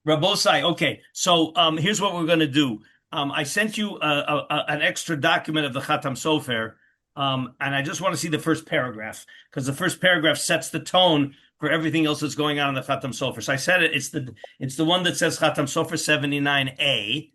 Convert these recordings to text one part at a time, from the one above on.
Rabosai, okay. So here's what we're going to do. I sent you an extra document of the Chatam Sofer, and I just want to see the first paragraph because the first paragraph sets the tone for everything else that's going on in the Chatam Sofer. So I said it's the one that says Chatam Sofer 79a.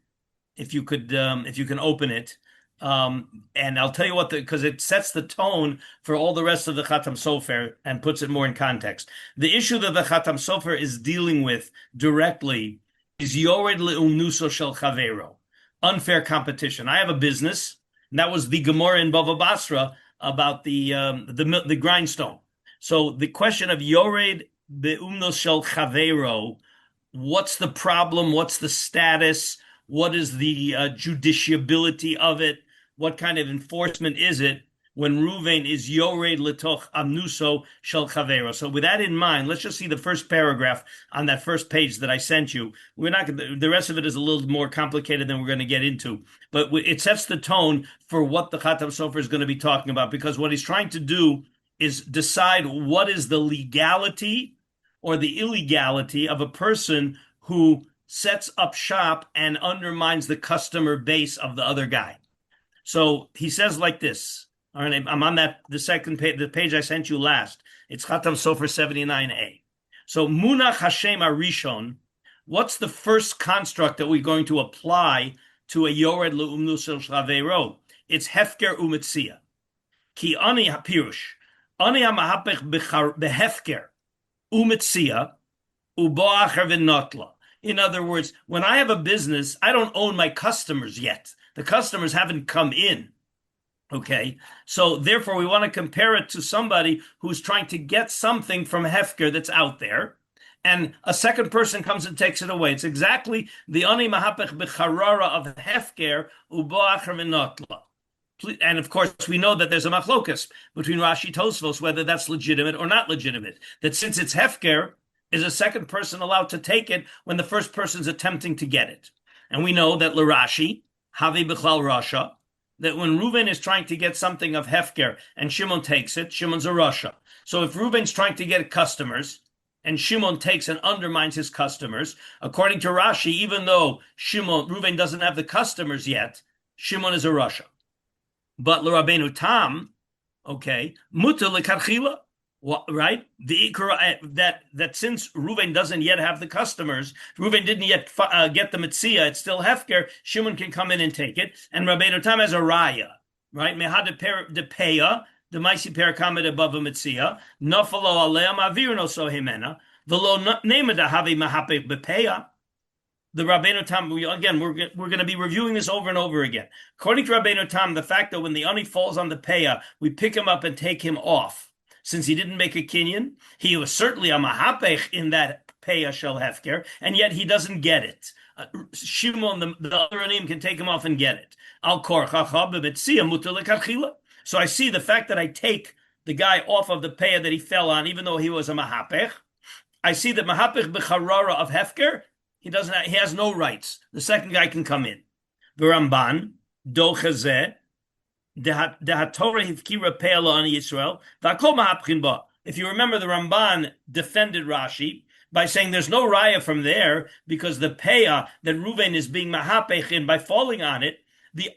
If you can open it, and I'll tell you what because it sets the tone for all the rest of the Chatam Sofer and puts it more in context. The issue that the Chatam Sofer is dealing with directly is Yored le'umnuso shel chavero, unfair competition. I have a business, and that was the Gemara in Bava Basra about the grindstone. So the question of Yored be'umnos shel chavero, what's the problem? What's the status? What is the judiciability of it? What kind of enforcement is it when Ruvain is Yored letoch amnuso shel chavero? So with that in mind, let's just see the first paragraph on that first page that I sent you. We're not the rest of it is a little more complicated than we're going to get into, but it sets the tone for what the Chatam Sofer is going to be talking about, because what he's trying to do is decide what is the legality or the illegality of a person who sets up shop and undermines the customer base of the other guy. So he says like this. All right, I'm on the second page, the page I sent you last. It's Chatam Sofer 79a. So Munach Hashem Arishon, what's the first construct that we're going to apply to a Yored Le'umnus Shel Chavero? It's Hefker Umetzia. Ki ani hapirush. Ani HaMehapech behefker Umetzia ubo acher v'notla. In other words, when I have a business, I don't own my customers yet. The customers haven't come in. Okay, so therefore we want to compare it to somebody who's trying to get something from Hefker that's out there, and a second person comes and takes it away. It's exactly the Ani Mahapech Becharara of Hefker Ubo Acher V'notla. And of course, we know that there's a machlokas between Rashi Tosfos whether that's legitimate or not legitimate. That since it's Hefker, is a second person allowed to take it when the first person's attempting to get it? And we know that L'Rashi, Havi B'chlal Rasha, that when Reuven is trying to get something of Hefker and Shimon takes it, Shimon's a Rasha. So if Reuven's trying to get customers and Shimon takes and undermines his customers, according to Rashi, even though Reuven doesn't have the customers yet, Shimon is a Rasha. But L'Rabbeinu Tam, okay, Muta L'Karchila, right? The that since Reuven doesn't yet have the customers, Reuven didn't yet get the Metzia, it's still Hefker, Shimon can come in and take it. And Rabbeinu Tam has a Raya, right? Mehad de Peya, the Maisi Perakamet above a Metzia, Nofalo Alea Mavir no so Himena, Velo Nemeda Havi Mahapech Bepeya. The Rabbeinu Tam, again, we're going to be reviewing this over and over again. According to Rabbeinu Tam, the fact that when the Ani falls on the Peya, we pick him up and take him off. Since he didn't make a kinyan, he was certainly a mahapech in that peya shel hefker, and yet he doesn't get it. Shimon, the other anim, can take him off and get it. Al korchacha bebetzia mutar lekachila. So I see the fact that I take the guy off of the peya that he fell on, even though he was a mahapech. I see that mahapech becharara of hefker, he has no rights. The second guy can come in. The Ramban do chazeh. If you remember, the Ramban defended Rashi by saying there's no raya from there because the peya that Reuven is being mahapech in by falling on it,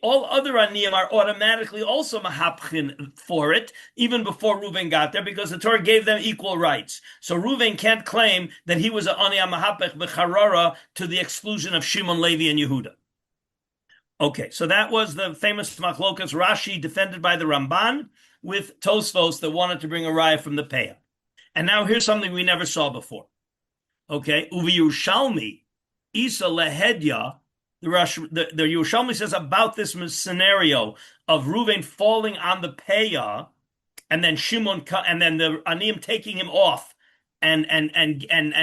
all other aniyim are automatically also mahapchin for it, even before Reuven got there, because the Torah gave them equal rights. So Reuven can't claim that he was an aniyah mahapech b'charara to the exclusion of Shimon, Levi, and Yehuda. Okay, so that was the famous machlokas Rashi defended by the Ramban with Tosfos that wanted to bring a raya from the Peah. And now here's something we never saw before. Okay, Uvi Yerushalmi, Isa lehedya, the Yerushalmi says about this scenario of Reuven falling on the Peah, and then Shimon, and then the Aniyim taking him off, and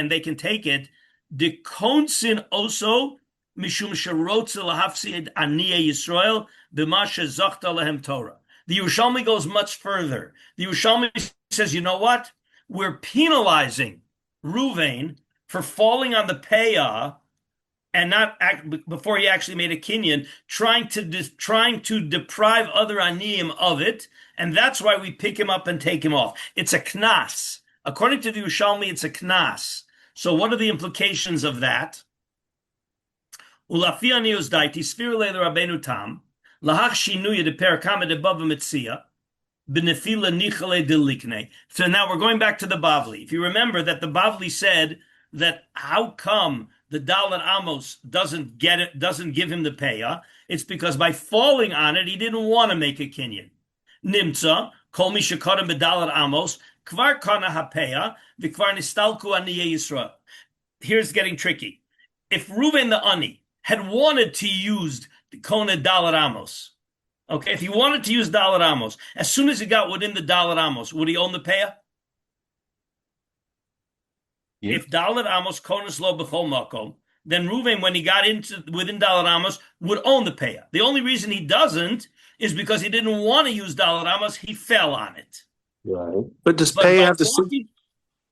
they can take it. De konsin also. Mishum sherotze lahafsid aniya Yisrael b'mashe zochta lehem Torah. The Yerushalmi goes much further. The Yerushalmi says, you know what? We're penalizing Reuven for falling on the peah and not before he actually made a kinyan, trying to deprive other aniyim of it, and that's why we pick him up and take him off. It's a knas. According to the Yerushalmi, it's a knas. So what are the implications of that? Ulafi anius daiti sphere le Rabbeinu Tam lahach shinuya de perakama de bava mitzia benefila nichale delikne. So now we're going back to the Bavli. If you remember that the Bavli said that how come the Dalet Amos doesn't give him the payah? It's because by falling on it, he didn't want to make a kinyan. Nimtza kol mi shekarim bedalet Amos kvar kana hapeya v'kvar nistalku aniyei Yisrael. Here's getting tricky. If Reuven the Ani had wanted to use the Kona Dalet Amos, okay, if he wanted to use Dalet Amos, as soon as he got within the Dalet Amos, would he own the payah? Yeah. If Dalet Amos Konas lo b'chol makom, then Reuven, when he got within Dalet Amos, would own the payah. The only reason he doesn't is because he didn't want to use Dalet Amos. He fell on it. Right. But does payah have to?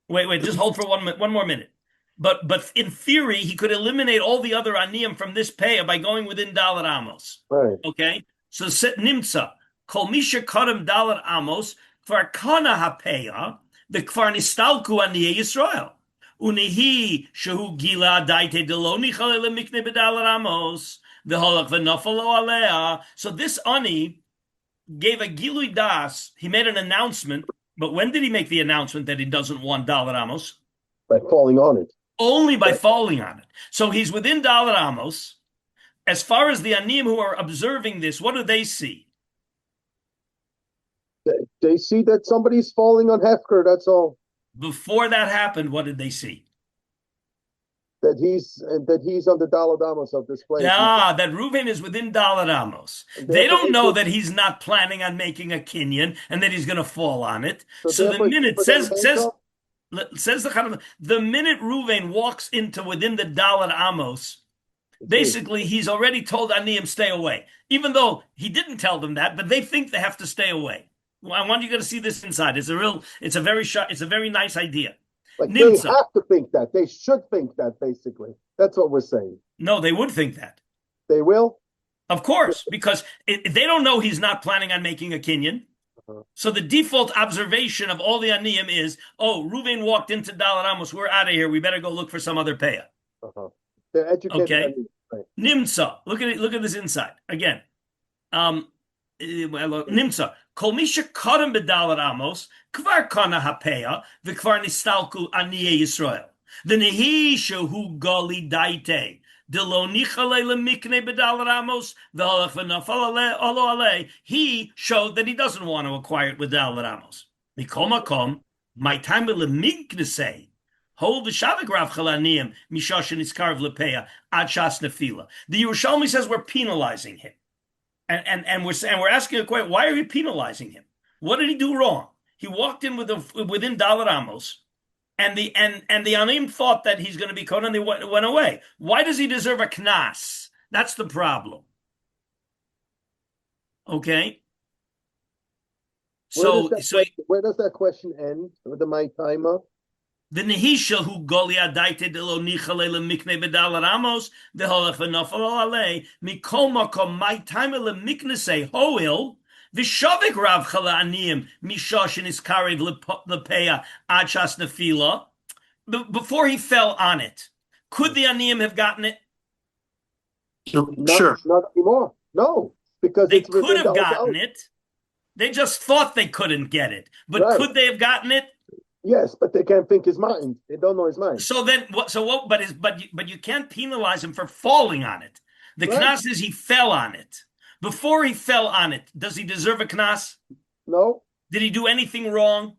Wait, just hold for one more minute. But in theory, he could eliminate all the other aniyim from this payah by going within Dalet Amos. Right. Okay. So nimtza kol misha kadam Dalet Amos kvar kana hapeya the kvar nistalku aniyei Yisrael unehi shehu gila daite deloni chalele mikne bedalet Amos v'holach v'nafalo alea. So this ani gave a gilui das. He made an announcement, but when did he make the announcement that he doesn't want Dalet Amos? By falling on it. Only by falling on it. So he's within Dalet Amos. As far as the Aniyim who are observing this, what do they see? They see that somebody's falling on Hefker, that's all. Before that happened, what did they see? That he's on the Dalet Amos of this place. Yeah, that Reuven is within Dalet Amos. They don't know that he's not planning on making a kinyan and that he's going to fall on it. So the minute says the minute Reuven walks into within the Dalet Amos, basically he's already told Aniyim stay away, even though he didn't tell them that, but they think they have to stay away. Well, I want you to see this inside. It's a very nice idea. Like they have to think that. They should think that, basically. That's what we're saying. No, they would think that. They will? Of course, because if they don't know he's not planning on making a kinyan. So the default observation of all the aniyim is, Reuven walked into Dalet Amos, we're out of here, we better go look for some other payah. They're educated. Okay. Right. Nimtza. Look at this inside. Again. Nimtza. Kol misha kadam bedalet Amos, kvar kana hapeya, v'kvar nistalku aniyei Yisrael. V'nehi shehu gali daite, delo nichale lemikne bedalet Amos, v'halach v'nafal alo ale. He showed that he doesn't want to acquire it with Dalet Amos. Mikol makom, my time with lemikne say, hold the Shavik Rav Chalaniyim, Mishashin Iskarav Lepeya, Ad Shas Nefila. The Yerushalmi says we're penalizing him. And we're asking a question, why are we penalizing him? What did he do wrong? He walked in within Dalet Amos, and the Anim thought that he's going to be caught, and they went away. Why does he deserve a knas? That's the problem. Okay. Where does that question end with the my timer? The nehisha who golia daite de lo nichale le mikne bedalet Amos the holach v'nafal ale mikol makom my time le mikne say hoil v'shavik rav chala aniyim mishashin is karev lepeya ad shas nefila. Before he fell on it, could the aniyim have gotten it? Sure, not anymore. No, because they could have gotten it. They just thought they couldn't get it, but could they have gotten it? Yes, but they can't think his mind. They don't know his mind. So then, what? So what? But you can't penalize him for falling on it. The knas is he fell on it. Before he fell on it, does he deserve a knas? No. Did he do anything wrong?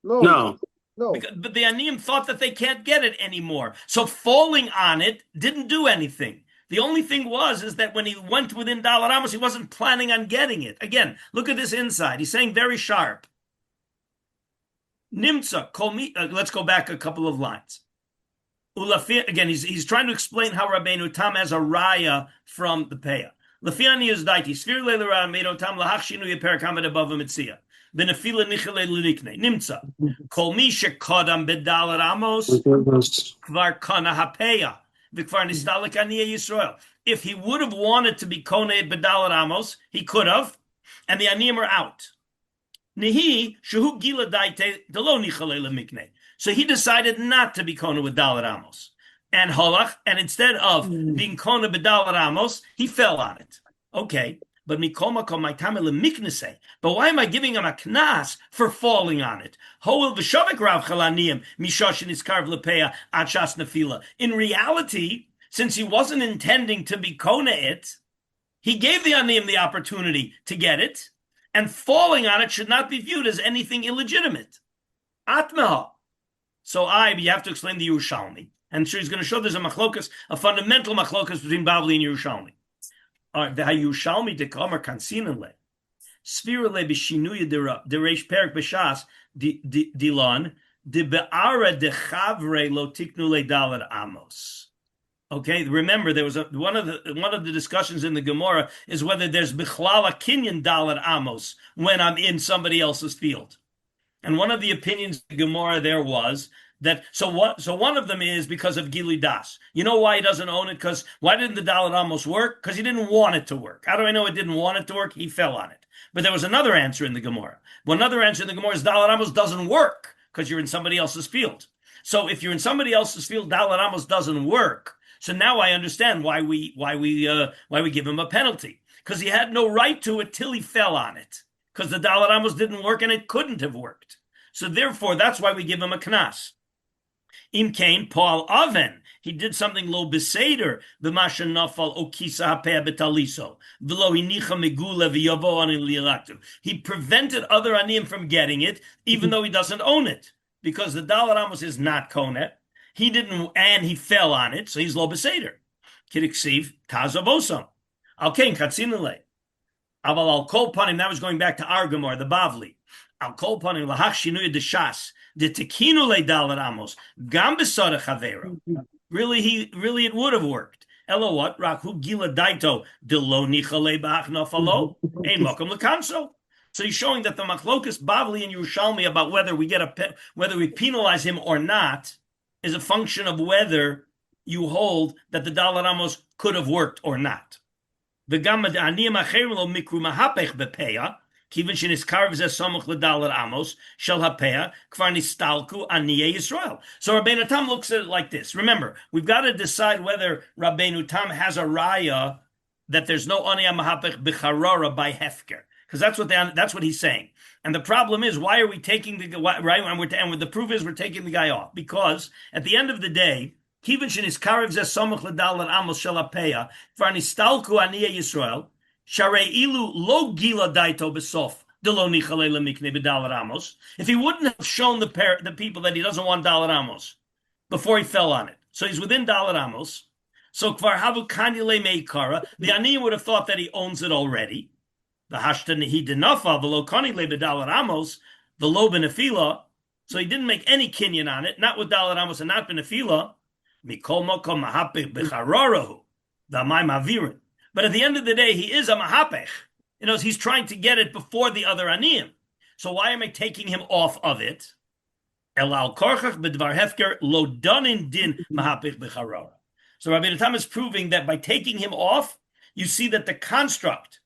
No. But the aniyim thought that they can't get it anymore. So falling on it didn't do anything. The only thing is that when he went within Dalet Amos, he wasn't planning on getting it. Again, look at this inside. He's saying very sharp. Nimtza, let's go back a couple of lines. Again, he's trying to explain how Rabbeinu Tam has a raya from the payah. Lafiani is daiti. Sphere leila Rabbeinu Tam lahachshinu yeper kamed above mitzia. Benefila nichale lulikne. Nimtza. Kol mi shekadam bedalet Amos kvar kana hapeya v'kvar nistalek aniyei Yisrael. If he would have wanted to be koneh bedalet Amos, he could have, and the aniyim are out. Nehi shehu gila daite delo nichale lemikne. So he decided not to be kona with Dalet Amos. and holach, and instead of being kona b'dalar amos, he fell on it. Okay, but mikol makom my tamil miknese. But why am I giving him a knas for falling on it? Hoel v'shavik rav chalaniyim mishoshin iskarv lepeya achas nefila. In reality, since he wasn't intending to be kona it, he gave the aniyim the opportunity to get it, and falling on it should not be viewed as anything illegitimate. Atmeha. So you have to explain the Yerushalmi. And so he's going to show there's a machlokas, a fundamental machlokas between Bavli and Yerushalmi. The Yerushalmi dekomer kansinan le. Sphira le b'shinuya de reish perik b'shas dilon de be'ara de chavre lo tiknu le dalad amos. Okay, remember there was one of the discussions in the Gemara is whether there's bichlal a kinyan dalad amos when I'm in somebody else's field. And one of the opinions of the Gemara there was that so one of them is because of Gili Das. You know why he doesn't own it? Because why didn't the Dalet Amos work? Because he didn't want it to work. How do I know it didn't want it to work? He fell on it. But there was another answer in the Gemara. Well, another answer in the Gemara is Dalet Amos doesn't work because you're in somebody else's field. So if you're in somebody else's field, Dalet Amos doesn't work. So now I understand why we give him a penalty, because he had no right to it till he fell on it, because the Dalet Amos didn't work and it couldn't have worked. So therefore, that's why we give him a knas. Im kain Paul Oven, he did something lo beseder b'masha nafal okisa hapeh betaliso v'lo hinicha megula v'yavo anin li'alaktu. He prevented other aniyim from getting it, even though he doesn't own it, because the Dalet Amos is not konet. He didn't, and he fell on it, so he's lo beseder. Kidiksiv tazavosam al kain katzinale. Aval al kol panim. That was going back to our Gemara, the Bavli. Al kol panim lahach shinuya deshas de tekinu le Dalet Amos gam besara chavera. Really, it would have worked. Elo what? Rakhu gila daito de lo nichale ba'ach nafalo ein mokum lekanso. So he's showing that the machlokas Bavli and Yerushalmi about whether we penalize him or not is a function of whether you hold that the Dalet Amos could have worked or not. The gamma de aniyim acherim lo mikru mahapech bepeya. Kiven sheniskarv ze somuch ledalet amos shel hapeya kvar nistalku aniyei Yisrael. So Rabbeinu Tam looks at it like this. Remember, we've got to decide whether Rabbeinu Tam has a raya that there's no aniyah mahapech b'charara by hefker, because that's what he's saying. And the problem is, why are we taking the right? And the proof is we're taking the guy off, because at the end of the day, kiven sheniskarv ze somuch ledalet amos shel hapeya kvar nistalku aniyei Yisrael. Sharei ilu lo gila daito besof delo nichale lemikne b'dalet amos. If he wouldn't have shown the people that he doesn't want Dalet Amos before he fell on it, so he's within Dalet Amos. So kvar havu kanile meikara. The ani would have thought that he owns it already. The hashta nehi denafa v'lo kanile b'dalet amos v'lo benefila. So he didn't make any kinyan on it, not with Dalet Amos and not benefila. Mikol mokom mahapech b'chararahu v'amay mavirin. But at the end of the day, he is a mahapech. He's trying to get it before the other aniyim. So why am I taking him off of it? Elal korchach b'dvar hefker lo danin din mahapech b'charara. So Rabbi Tam is proving that by taking him off, you see that the construct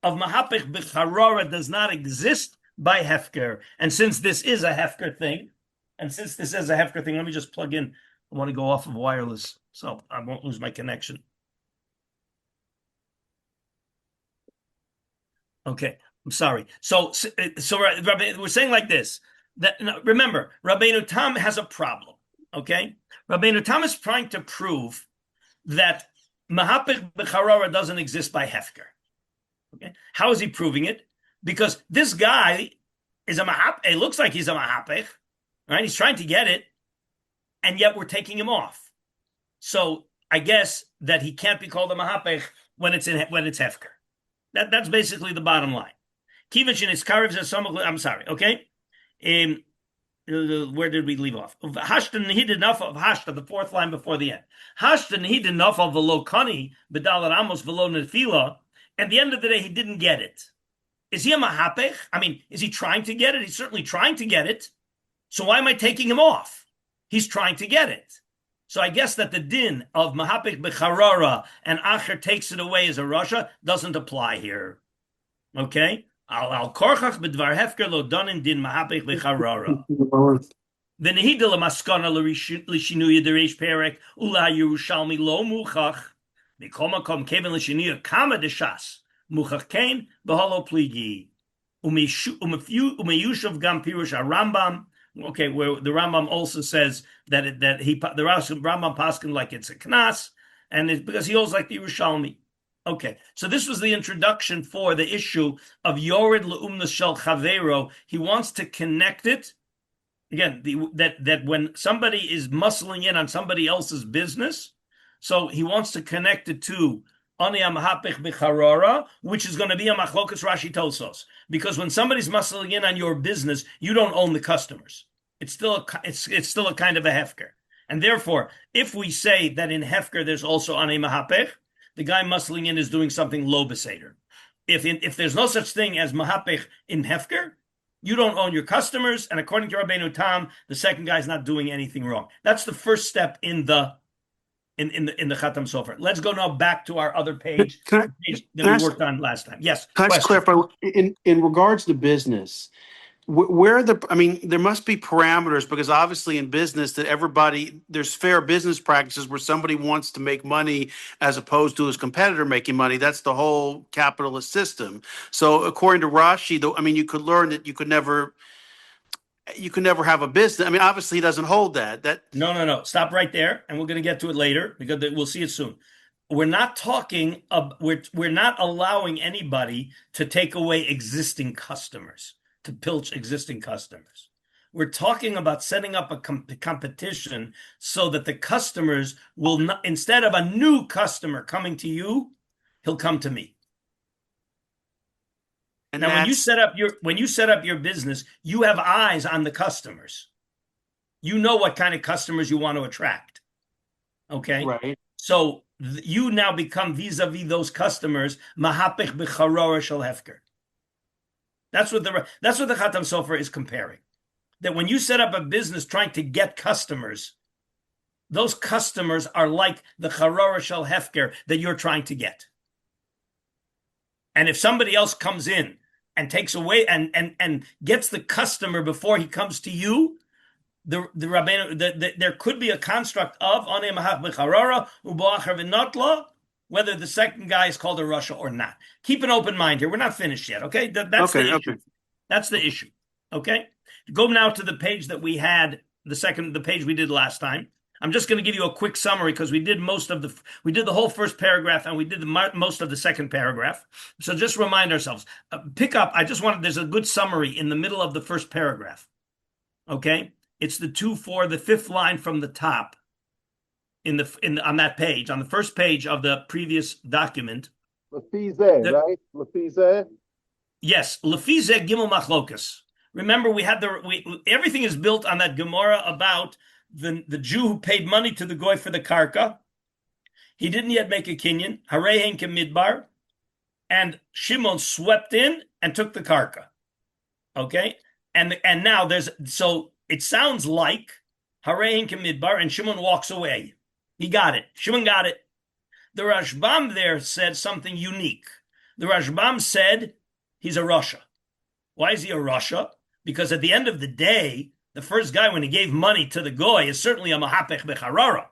of mahapech b'charara does not exist by hefker. And since this is a hefker thing, let me just plug in. I want to go off of wireless so I won't lose my connection. Okay, I'm sorry. So Rabbi, we're saying like this. Remember, Rabbeinu Tam has a problem. Okay, Rabbeinu Tam is trying to prove that mahapech b'charara doesn't exist by hefker. Okay, how is he proving it? Because this guy is a mahapech. It looks like he's a mahapech, right? He's trying to get it, and yet we're taking him off. So I guess that he can't be called a mahapech when it's hefker. That's basically the bottom line. I'm sorry, okay? Where did we leave off? The fourth line before the end. At the end of the day, he didn't get it. Is he a mahapech? I mean, is he trying to get it? He's certainly trying to get it. So why am I taking him off? He's trying to get it. So I guess that the din of mahapech b'charara and acher takes it away as a rasha doesn't apply here. Okay? Al korchach b'dvar hefker lo danin din mahapech b'charara. ונהידה למסקנה לשינוי דריש פרק, אולי ירושלמי לא מוכח, מכל מקום כיוון לשינוי כמה דש"ס, מוכח כן, בהולו פליגי. Umeyushav gam pirush Rambam. Okay, where the Rambam also says that the Rambam paskin like it's a knas, and it's because he holds like the Yerushalmi. Okay, so this was the introduction for the issue of Yored leumnas shel chavero. He wants to connect it again. That when somebody is muscling in on somebody else's business, so he wants to connect it to Ani HaMehapech b'charora, which is going to be a machlokas Rashi Tosos. Because when somebody's muscling in on your business, you don't own the customers. It's still a kind of a hefker. And therefore, if we say that in hefker there's also Ani HaMehapech, the guy muscling in is doing something lo beseder. If there's no such thing as mahapech in hefker, you don't own your customers, and according to Rabbeinu Tam, the second guy's not doing anything wrong. That's the first step in the Chatam Sofer. Let's go now back to our other page, that we worked on last time. Yes. Can I just clarify in regards to business? There must be parameters, because obviously in business there's fair business practices where somebody wants to make money as opposed to his competitor making money. That's the whole capitalist system. So according to Rashi, you could learn that you could never have a business. Obviously he doesn't hold that. No. Stop right there, and we're going to get to it later because we'll see it soon. We're not talking. We're not allowing anybody to take away existing customers, to pilch existing customers. We're talking about setting up a competition so that the customers will not, instead of a new customer coming to you, he'll come to me. And now, when you set up your business, you have eyes on the customers. You know what kind of customers you want to attract. Okay, right. So you now become vis-a-vis those customers. Mahapech b'charora shel hefker. That's what the Chatam Sofer is comparing. That when you set up a business trying to get customers, those customers are like the charora shel hefker that you're trying to get. And if somebody else comes in and takes away and gets the customer before he comes to you, there could be a construct of whether the second guy is called a Russia or not. Keep an open mind here. We're not finished yet. Okay, that's the issue. Okay. That's the issue. Okay, go now to the page that we had the page we did last time. I'm just going to give you a quick summary because we did the whole first paragraph and we did most of the second paragraph. So just remind ourselves. There's a good summary in the middle of the first paragraph. Okay, it's the fifth line from the top on that page, on the first page of the previous document. Lefize, right? Lefize. Yes, Lefize Gimel Machlokas. Remember, everything is built on that Gemara about the Jew who paid money to the goy for the karka. He didn't yet make a kinyan. Harehen Midbar, and Shimon swept in and took the karka. Okay, and now so it sounds like Harehen Midbar, and Shimon walks away. He got it. Shimon got it. The Rashbam there said something unique. The Rashbam said he's a Rasha. Why is he a Rasha? Because at the end of the day, the first guy, when he gave money to the goy, is certainly a mahapech becharara.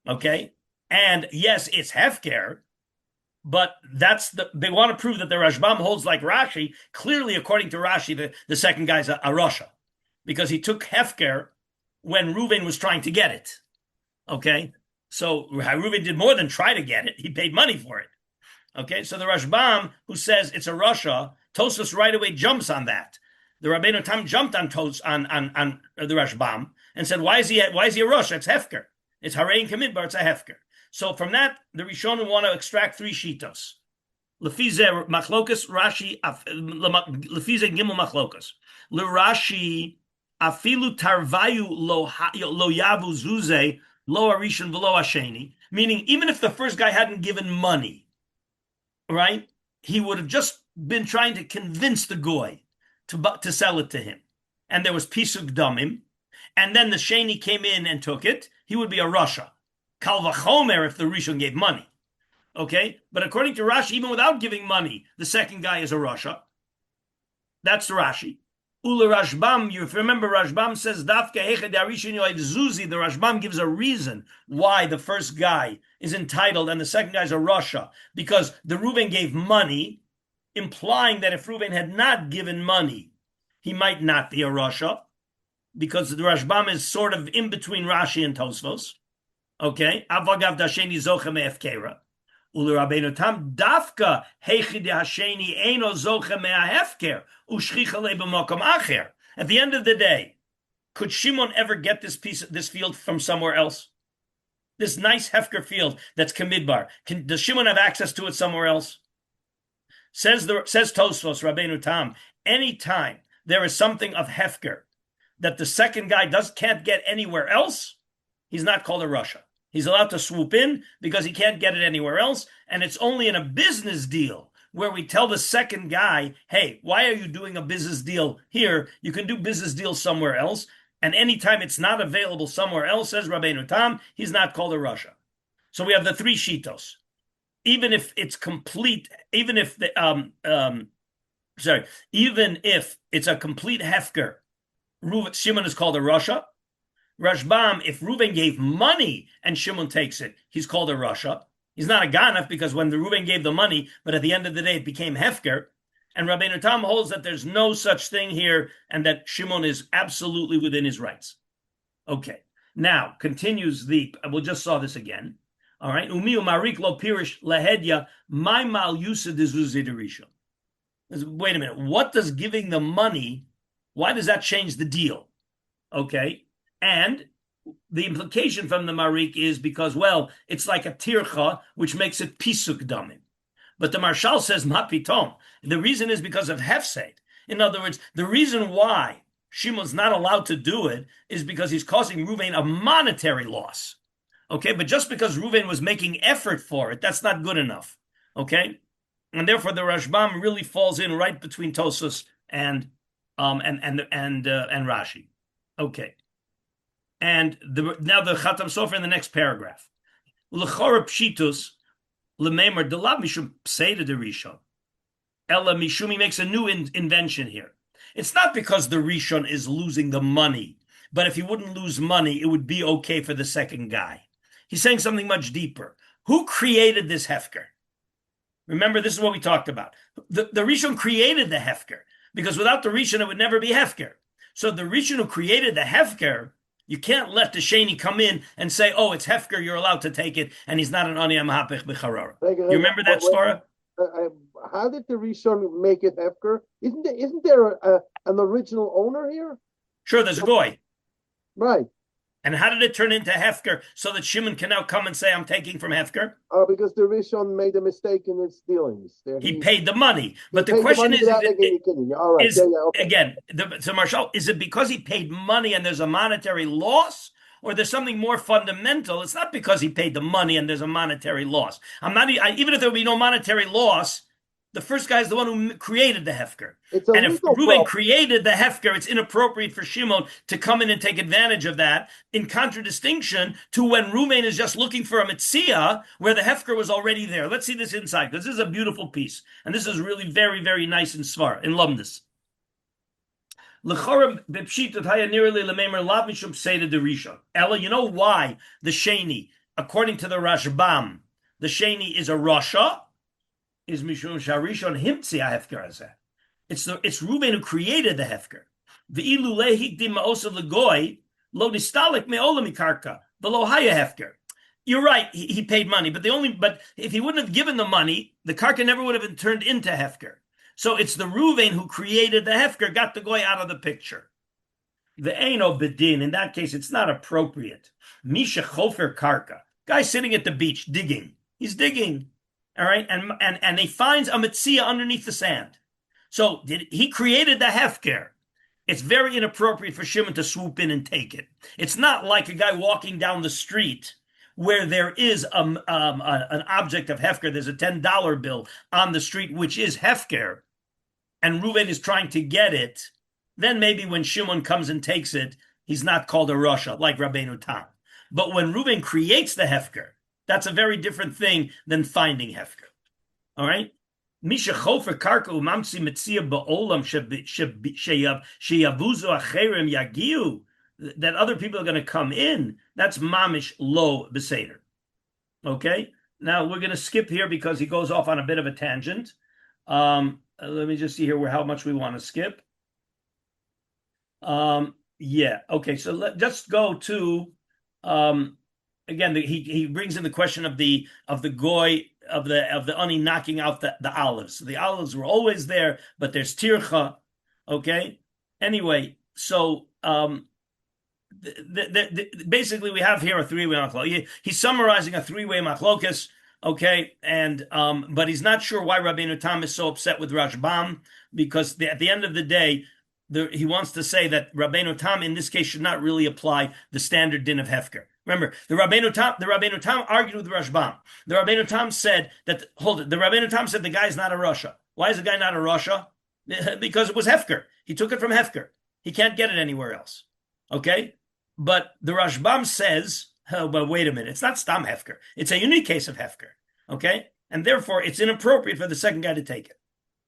Okay? And yes, it's hefker, but they want to prove that the Rashbam holds like Rashi. Clearly, according to Rashi, the second guy's a Rasha, because he took hefker when Reuven was trying to get it. Okay? So Reuven did more than try to get it. He paid money for it. Okay? So the Rashbam, who says it's a Rasha, Tosfos right away jumps on that. The Rabbeinu Tam jumped on the Rashbam and said, "Why is he a Rosh? It's hefker. It's Harei and Kamidbar. It's a hefker." So from that, the Rishonim want to extract three shitos. Lefize machlokas Rashi. Lefize gimel machlokas. LeRashi afilu tarvayu lo yavu zuze lo arishan v'lo asheni. Meaning, even if the first guy hadn't given money, right, he would have just been trying to convince the goy to sell it to him. And there was pisuk damim, and then the sheni came in and took it, he would be a Rasha. Kal vachomer if the Rishon gave money. Okay? But according to Rashi, even without giving money, the second guy is a Rasha. That's Rashi. Ula Rashbam, if you remember, Rashbam says, Dafka Hechad Arishin Yoed Zuzi. The Rashbam gives a reason why the first guy is entitled and the second guy is a Rasha. Because the Reuben gave money, implying that if Reuben had not given money, he might not be a Rasha. Because the Rashbam is sort of in between Rashi and Tosfos. Okay? Avagav Dasheni Zocha Me'efkera. Ula Rabbeinu Tam Dafka Hechid Hasheni Eino Zocha Me'ahefker. At the end of the day, could Shimon ever get this field from somewhere else? This nice Hefker field that's Kamidbar. Does Shimon have access to it somewhere else? Says Tosfos, Rabbeinu Tam, anytime there is something of Hefker that the second guy can't get anywhere else, he's not called a Rasha. He's allowed to swoop in because he can't get it anywhere else, and it's only in a business deal where we tell the second guy, hey, why are you doing a business deal here? You can do business deals somewhere else. And anytime it's not available somewhere else, says Rabbeinu Tam, he's not called a Rasha. So we have the three shitos. Even if it's complete, even if it's a complete hefker, Shimon is called a Rasha. Rashbam, if Reuben gave money and Shimon takes it, he's called a Rasha. He's not a Ganaf because when the Reuben gave the money, but at the end of the day it became Hefker. And Rabbeinu Tam holds that there's no such thing here and that Shimon is absolutely within his rights. Okay. Now, continues we just saw this again. All right. Umiu marik lo pirish lehedya, my mal yusa dezuziderisha. Wait a minute. What does giving the money, why does that change the deal? Okay. And the implication from the Marik is because, well, it's like a tircha, which makes it pisuk damim. But the Marshal says, mapitom. The reason is because of hefsed. In other words, the reason why Shimon's not allowed to do it is because he's causing Reuven a monetary loss. Okay, but just because Reuven was making effort for it, that's not good enough. Okay, and therefore the Rashbam really falls in right between Tosfos and Rashi. Okay. And now the Chatam Sofer in the next paragraph. L'chora pshitus l'meimer delav mishum pseida derishon. Ella mishum, he makes a new invention here. It's not because the Rishon is losing the money, but if he wouldn't lose money, it would be okay for the second guy. He's saying something much deeper. Who created this Hefker? Remember, this is what we talked about. The Rishon created the Hefker, because without the Rishon, it would never be Hefker. So the Rishon who created the Hefker, you can't let the Sheni come in and say, oh, it's Hefker, you're allowed to take it, and he's not an Ani HaMehapech b'Charara. You remember that story? How did the Rishon make it Hefker? Isn't there an original owner here? Sure, there's a goy. Right. And how did it turn into Hefker so that Shimon can now come and say, I'm taking from Hefker? Because the Rishon made a mistake in his dealings. He paid the money. But the question is, again, so Marshal, is it because he paid money and there's a monetary loss? Or there's something more fundamental? It's not because he paid the money and there's a monetary loss. Even if there would be no monetary loss, the first guy is the one who created the Hefker. And if Reuben created the Hefker, it's inappropriate for Shimon to come in and take advantage of that, in contradistinction to when Reuben is just looking for a Metzia, where the Hefker was already there. Let's see this inside, because this is a beautiful piece. And this is really very, very nice in Svar, in Lumdis. Ella, you know why the Sheni, according to the Rashbam, the Sheni is a Rasha? Is Mishum Sharishon Himtzi HaHefker Hazeh. It's Reuben who created the Hefker. Ve'ilu lehikdim ma'osav legoy lo nistalik me'olam mikarka v'lo haya Hefker. You're right. He paid money, but if he wouldn't have given the money, the karka never would have been turned into Hefker. So it's the Reuven who created the Hefker, got the goy out of the picture. The Eino Bedin, in that case, it's not appropriate. Misha Chofer Karka, guy sitting at the beach digging. He's digging. All right, and he finds a Metzia underneath the sand. So he created the Hefker. It's very inappropriate for Shimon to swoop in and take it. It's not like a guy walking down the street where there is an object of Hefker. There's a $10 bill on the street, which is Hefker, and Reuven is trying to get it. Then maybe when Shimon comes and takes it, he's not called a Rasha, like Rabbeinu Tam. But when Reuven creates the Hefker, that's a very different thing than finding Hefker. All right? Misha chofer karka umamsi metzia ba'olam sheyavuzu acherim yagiu, that other people are going to come in. That's mamish lo beseder. Okay. Now we're going to skip here because he goes off on a bit of a tangent. Let me just see here how much we want to skip. Yeah. Okay. So let's go to again. He brings in the question of the goy of the ani knocking out the olives. The olives were always there, but there's tircha. Okay. Anyway, so basically we have here a three-way machlokes. He's summarizing a three-way machlokes. Okay, and but he's not sure why Rabbeinu Tam is so upset with Rashbam, because at the end of the day, he wants to say that Rabbeinu Tam in this case should not really apply the standard din of Hefker. Remember, the Rabbeinu Tam argued with Rashbam. The Rabbeinu Tam said that the Rabbeinu Tam said the guy's not a Rasha. Why is the guy not a Rasha? Because it was Hefker. He took it from Hefker. He can't get it anywhere else. Okay, but the Rashbam says, oh, but wait a minute, it's not Stam Hefker. It's a unique case of Hefker. Okay, and therefore it's inappropriate for the second guy to take it.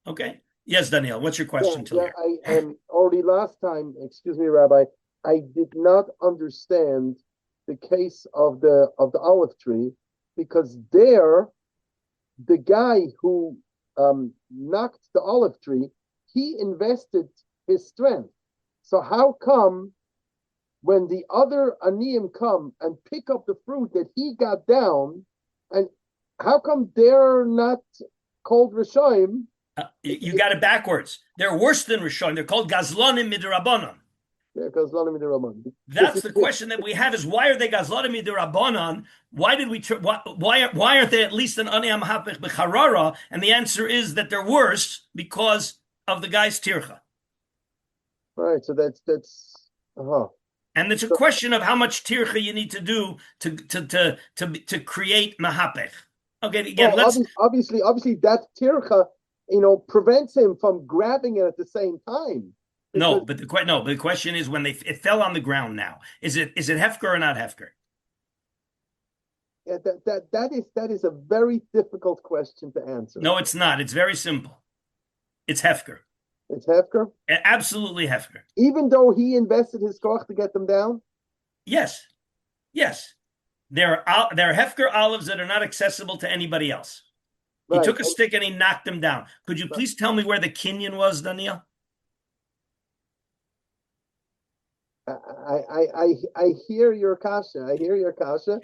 Okay. Yes, Daniel, what's your question? I already last time, excuse me, Rabbi, I did not understand the case of the olive tree, because there, the guy who knocked the olive tree, he invested his strength. So how come when the other aniyim come and pick up the fruit that he got down, and how come they're not called Rishoim? You got it backwards. They're worse than Rishonim. They're called Gazlonim Midrabanan. Yeah, Gazlonim Midrabanan. That's the question that we have: is why are they Gazlonim Midrabanan? Why did we? Why aren't they at least an Ani HaMehapech B'Charara? And the answer is that they're worse because of the guy's tircha. Right. So that's. And it's a question of how much tircha you need to do to create mahapech. Okay, again, obviously that tircha, prevents him from grabbing it at the same time. No, but the question is when it fell on the ground. Now, is it hefker or not hefker? Yeah, that is a very difficult question to answer. No, it's not. It's very simple. It's hefker. It's hefker? Absolutely hefker. Even though he invested his koch to get them down? Yes. They're hefker olives that are not accessible to anybody else. He took a stick and he knocked them down. Could you please tell me where the kinyan was, Daniel? I hear your kasha.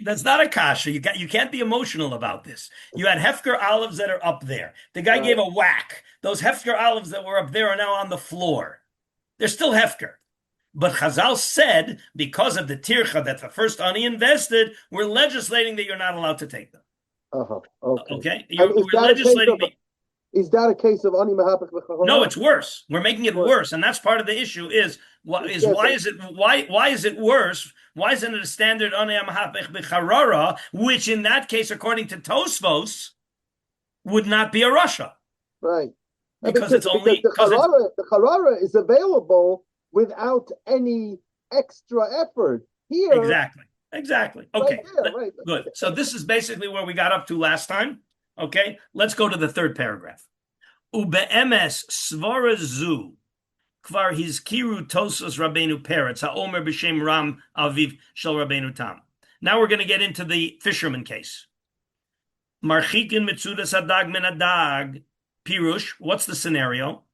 That's not a kasha. You can't be emotional about this. You had hefker olives that are up there. The guy gave a whack. Those hefker olives that were up there are now on the floor. They're still hefker. But Chazal said, because of the tircha that the first ani invested, we're legislating that you're not allowed to take them. Okay? We're legislating Is that a case of ani mahapech b'charara? No, it's worse. We're making it worse, and that's part of the issue. Why is it worse? Why isn't it a standard ani mahapech b'charara, which in that case, according to Tosfos, would not be a Rasha? Right. Because the charara is available without any extra effort. Here, exactly. Okay, right. Good. So this is basically where we got up to last time. Okay, let's go to the third paragraph. Ube'emes svara zu kvar hizkiru tosos Rabbeinu Peretz ha'omer b'shem Ram aviv shel Rabbeinu Tam. Now we're going to get into the fisherman case. Marchikin mitzudas hadag min hadag. Pirush, what's the scenario?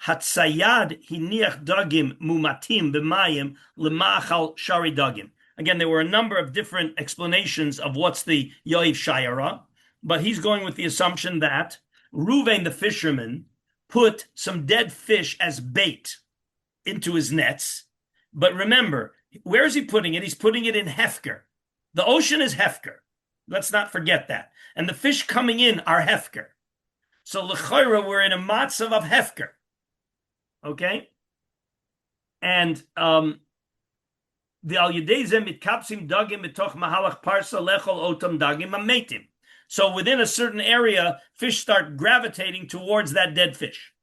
Hatzayad hiniach dagim mumatim b'mayim lemachal shari dagim. Again, there were a number of different explanations of what's the yoiv shayara, but he's going with the assumption that Reuven the fisherman put some dead fish as bait into his nets. But remember, where is he putting it? He's putting it in Hefker. The ocean is Hefker. Let's not forget that. And the fish coming in are Hefker. So l'chayra, we're in a matzav of Hefker. Okay? And the al yedei zeh mitkapsim dagim mitoch mahalach parsa lechol otam dagim ametim. So within a certain area, fish start gravitating towards that dead fish.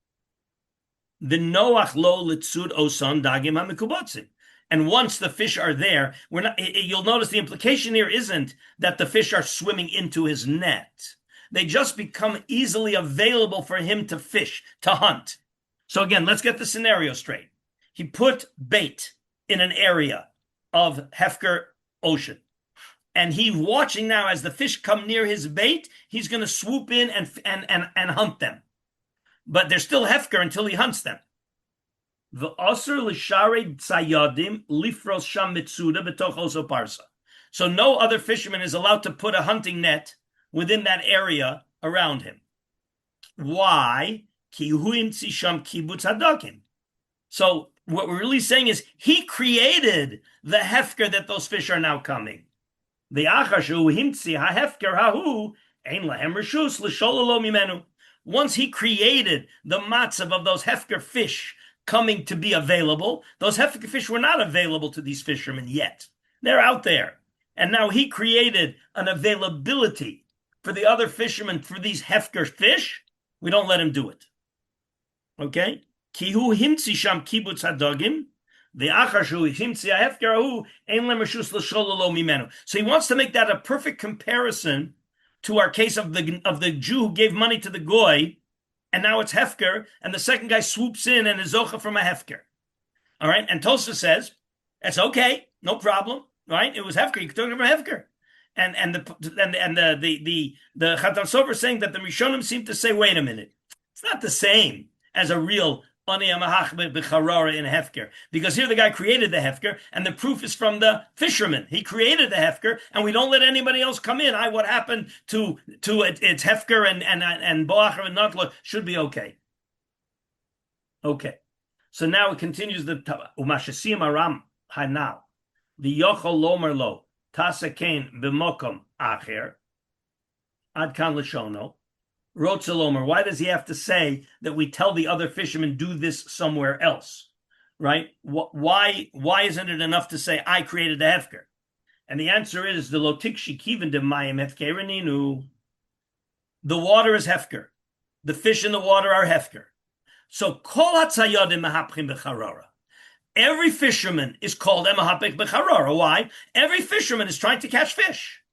The noach lo litzud osan dagim hamikubotzim. And once the fish are there, you'll notice the implication here isn't that the fish are swimming into his net. They just become easily available for him to fish, to hunt. So again, let's get the scenario straight. He put bait in an area of Hefker Ocean. And he's watching now as the fish come near his bait, he's going to swoop in and hunt them. But they're still Hefker until he hunts them. So no other fisherman is allowed to put a hunting net within that area around him. Why? So what we're really saying is he created the hefker that those fish are now coming. Once he created the matzav of those hefker fish coming to be available, those hefker fish were not available to these fishermen yet. They're out there. And now he created an availability for the other fishermen for these hefker fish. We don't let him do it. Okay? Kihu himtzi sham kibutz hadogim. So he wants to make that a perfect comparison to our case of the Jew who gave money to the goy, and now it's hefker, and the second guy swoops in and is zocha from a hefker. All right, and Tosa says it's okay, no problem. Right, it was hefker. You could talk about hefker, and the Chatan Sofer is saying that the Rishonim seem to say, wait a minute, it's not the same as a real HaMehapech in hefker, because here the guy created the hefker, and the proof is from the fisherman. He created the hefker, and we don't let anybody else come in. What happened to it's hefker and boacher and notla should be okay. Okay, so now it continues the umashasim aram hanal the yochol lomer lo tasakein b'mokom acher ad kan l'shono. Rotzelomer, why does he have to say that we tell the other fishermen do this somewhere else? Right? Why isn't it enough to say I created the hefker? And the answer is the lotikshi kiven de mayim hefkereninu. The water is hefker. The fish in the water are hefker. So kol hatzayodim mahapchim becharora. Every fisherman is called HaMehapech becharora. Why? Every fisherman is trying to catch fish.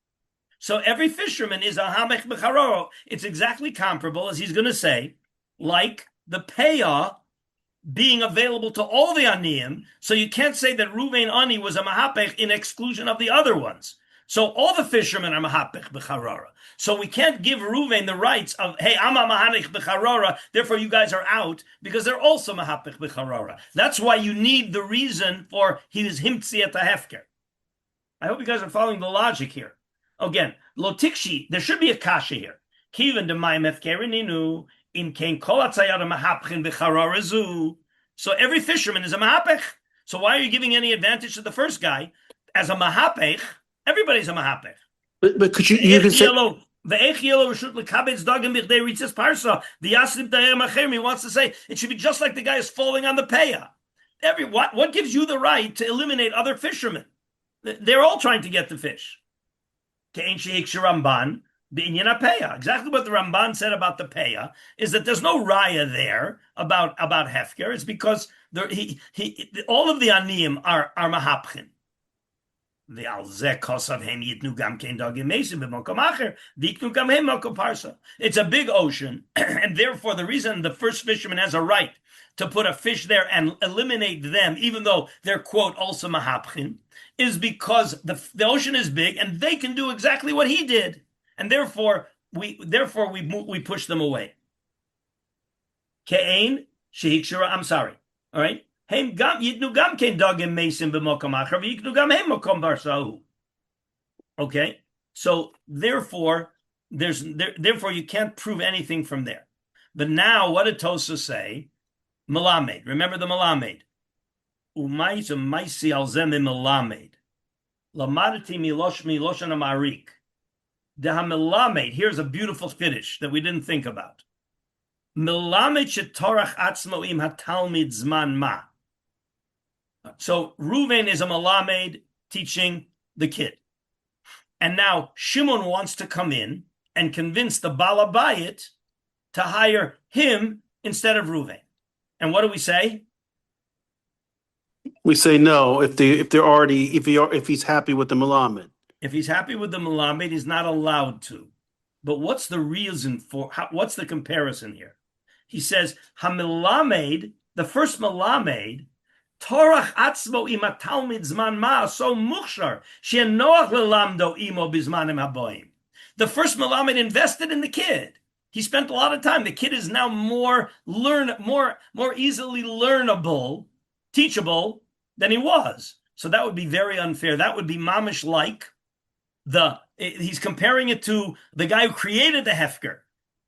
So every fisherman is a hamech becharoro. It's exactly comparable, as he's going to say, like the payah being available to all the aniyim. So you can't say that Ruvain Ani was a mahapech in exclusion of the other ones. So all the fishermen are mahapech becharora. So we can't give Ruvain the rights of, hey, I'm a mahapech becharora, therefore you guys are out, because they're also mahapech becharora. That's why you need the reason for his himtzi at the hefker. I hope you guys are following the logic here. Again, lotikshi, there should be a kasha here. Kiven de mayim hefkerininu in kein kol hatzayad mahapchin b'charorazu. So every fisherman is a mahapech. So why are you giving any advantage to the first guy? As a mahapech, everybody's a mahapech. But could you can say the He wants to say it should be just like the guy is falling on the payah. What gives you the right to eliminate other fishermen? They're all trying to get the fish. Exactly what the Ramban said about the payah is that there's no raya there about hefker. It's because all of the aniyim are mahapchin. It's a big ocean, and therefore the reason the first fisherman has a right to put a fish there and eliminate them, even though they're quote also mahapchin, is because the ocean is big and they can do exactly what he did, and therefore we push them away. Ke'ein shehikshura. I'm sorry. All right. Okay, so therefore you can't prove anything from there. But now, what did Tosa say? Melamed. Remember the Melamed. Melamed. Lamadati miloshan amarik. Melamed. Here's a beautiful finish that we didn't think about. Melamed shetorach atzmo im hatalmid zman ma. So Reuven is a Melamed teaching the kid. And now Shimon wants to come in and convince the Balabayit to hire him instead of Reuven. And what do we say? we say no if he's happy with the Melamed? If he's happy with the Melamed, he's not allowed to. But what's the reason for, what's the comparison here? He says, HaMelamed, the first Melamed, Torach atzmo im hatalmid zman ma so muchshar she'noach lelamdo imo bizmanim haboim. The first Melamed invested in the kid. He spent a lot of time. The kid is now more easily learnable, teachable than he was. So that would be very unfair. That would be mamish like he's comparing it to the guy who created the hefker.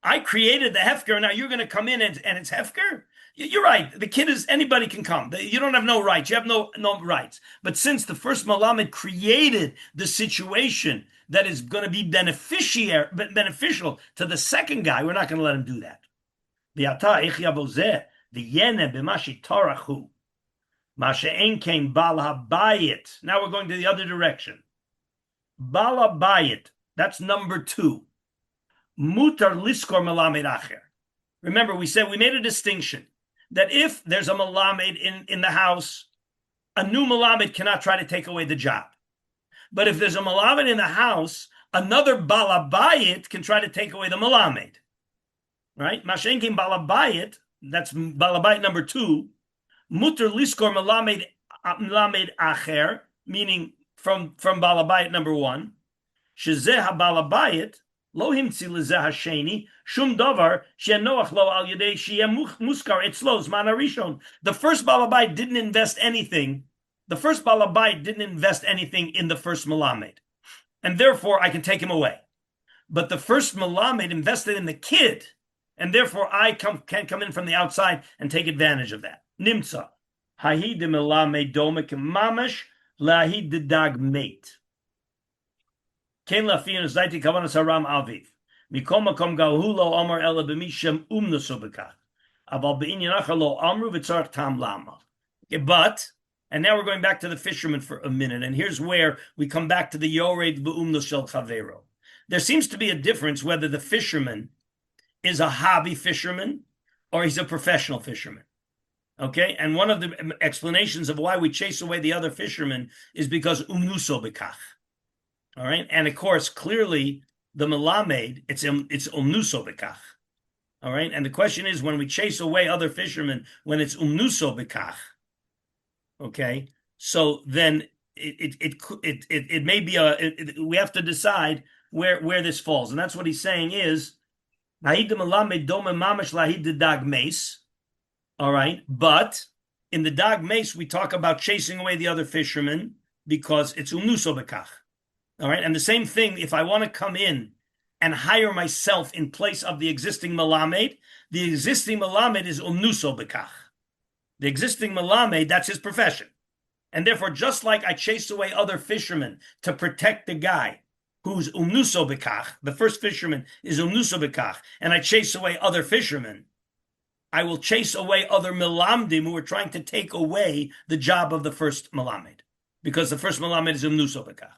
I created the hefker. Now you're going to come in and it's hefker. You're right. The kid is, anybody can come. You don't have no rights. You have no rights. But since the first Melamed created the situation that is going to be beneficial to the second guy, we're not going to let him do that. Now we're going to the other direction. Bala bayit, that's number 2. Mutar liskor melamed acher. Remember, we made a distinction that if there's a melamed in the house, a new melamed cannot try to take away the job. But if there's a melamed in the house, another bala bayit can try to take away the melamed. Right? Mashenkin bala bayit, that's bala bayit number 2. Mutar liskor melamed acher, meaning from Balabayit number 1, Shezeh HaBalabayit, Lo Himtzi Lezeh HaSheni, Shum Davar, She'noach Lo Al Yedei She'eh Muskar Etzlo Zman HaRishon. The first Balabayit didn't invest anything. The first Balabayit didn't invest anything in the first Melamed. And therefore, I can take him away. But the first Melamed invested in the kid. And therefore, I can come in from the outside and take advantage of that. Nimtza. Hahi de Melamed Domek Mamash, Lahid the dag mate. Ken lafin zayti kavanas haram aviv. Mikom makom galhulo amar ela b'mishem umnasobekach. Aval b'inyanach lo amru v'tzarch tam lama. But, and now we're going back to the fisherman for a minute, and here's where we come back to the yored b'umnos shel chavero. There seems to be a difference whether the fisherman is a hobby fisherman or he's a professional fisherman. Okay, and one of the explanations of why we chase away the other fishermen is because umnuso bekach. All right, and of course, clearly the melamed, it's umnuso bekach. All right, and the question is, when we chase away other fishermen, when it's umnuso bekach, okay, so then it may be we have to decide where this falls, and that's what he's saying is lahid melamed dome mamash lahid dag meis. All right, but in the dag mace, we talk about chasing away the other fishermen because it's umnuso bekach. All right, and the same thing, if I want to come in and hire myself in place of the existing melamed, the existing melamed is umnuso bekach. The existing melamed, that's his profession. And therefore, just like I chase away other fishermen to protect the guy who's umnuso bekach, the first fisherman is umnuso bekach, and I chase away other fishermen, I will chase away other melamdim who are trying to take away the job of the first melamed, because the first melamed is umnuso bekach.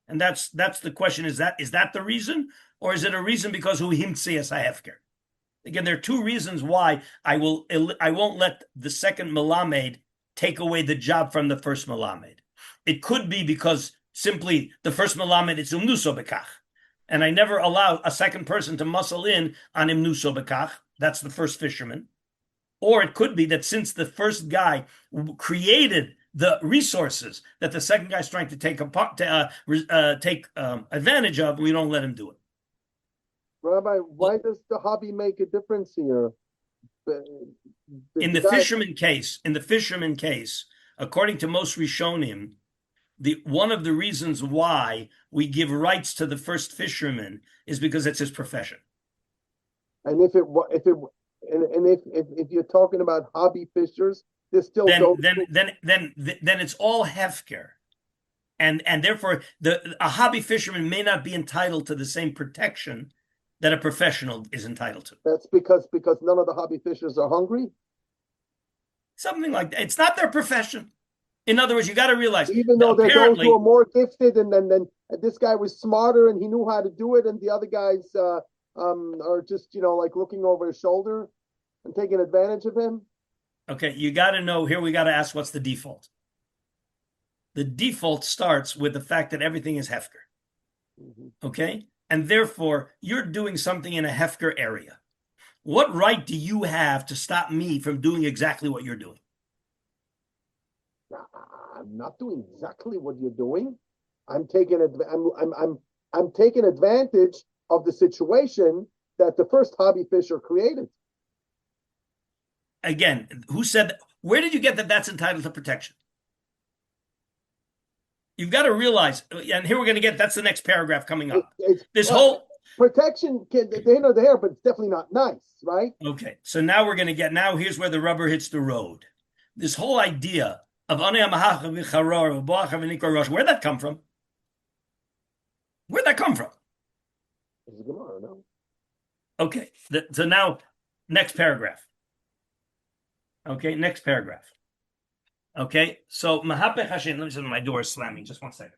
And that's the question: is that the reason, or is it a reason because hu himtzias ha'hefker? Again, there are 2 reasons why I won't let the second melamed take away the job from the first melamed. It could be because simply the first melamed is umnuso bekach, and I never allow a second person to muscle in on umnuso bekach. That's the first fisherman. Or it could be that since the first guy created the resources that the second guy's trying to take advantage of, we don't let him do it. Rabbi, why does the hobby make a difference here? In the fisherman case, according to most Rishonim, one of the reasons why we give rights to the first fisherman is because it's his profession. And if you're talking about hobby fishers, they're still then it's all hefker, and therefore a hobby fisherman may not be entitled to the same protection that a professional is entitled to. That's because none of the hobby fishers are hungry. Something like that. It's not their profession. In other words, you got to realize, even though there's those who are more gifted, and then this guy was smarter and he knew how to do it, and the other guys are just, like looking over his shoulder and taking advantage of him. Okay, you got to know here. We got to ask, what's the default? The default starts with the fact that everything is hefker. Mm-hmm. Okay, and therefore you're doing something in a hefker area. What right do you have to stop me from doing exactly what you're doing? I'm not doing exactly what you're doing. I'm taking I'm taking advantage of the situation that the first hobby fisher created. Again, who said that? Where did you get that that's entitled to protection? You've got to realize, and here we're going to get, that's the next paragraph coming up. Protection, they're there, but it's definitely not nice, right? Okay, so now we're going to get, now here's where the rubber hits the road. This whole idea of where'd that come from? Where'd that come from? It's a Gemara, no? Okay, so now, next paragraph. Okay, next paragraph. Okay, so HaMehapech Hashem, let me see, my door is slamming, just one second.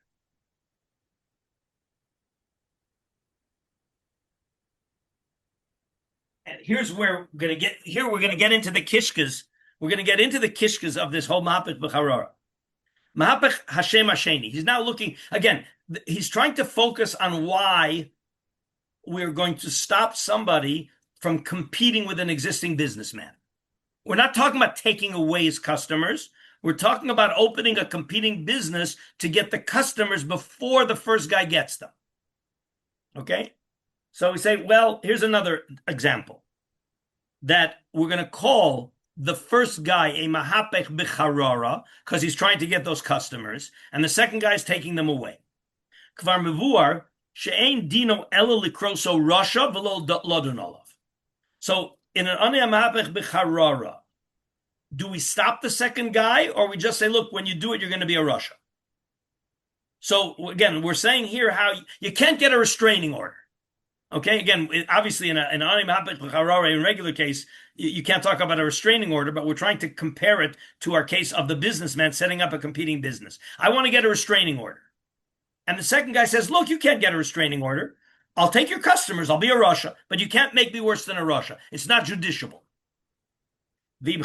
And here's where we're going to get, here we're going to get into the kishkas. We're going to get into the kishkas of this whole HaMehapech B'charora. HaMehapech Hashem Hasheni. He's now looking, again, he's trying to focus on why we're going to stop somebody from competing with an existing businessman. We're not talking about taking away his customers. We're talking about opening a competing business to get the customers before the first guy gets them. Okay? So we say, well, here's another example. That we're going to call the first guy a Mahapech B'charora because he's trying to get those customers, and the second guy is taking them away. Kvar mevuar she'ein dino ela likroso Russia v'lo lodun olav. So in an Anei Mahapech B'charora, do we stop the second guy, or we just say, look, when you do it, you're going to be a Russia? So again, we're saying here how you can't get a restraining order. Okay, again, obviously in an Anei Mahapech B'charora, in regular case, you can't talk about a restraining order, but we're trying to compare it to our case of the businessman setting up a competing business. I want to get a restraining order. And the second guy says, look, you can't get a restraining order. I'll take your customers. I'll be a Russia, but you can't make me worse than a Russia. It's not judiciable. But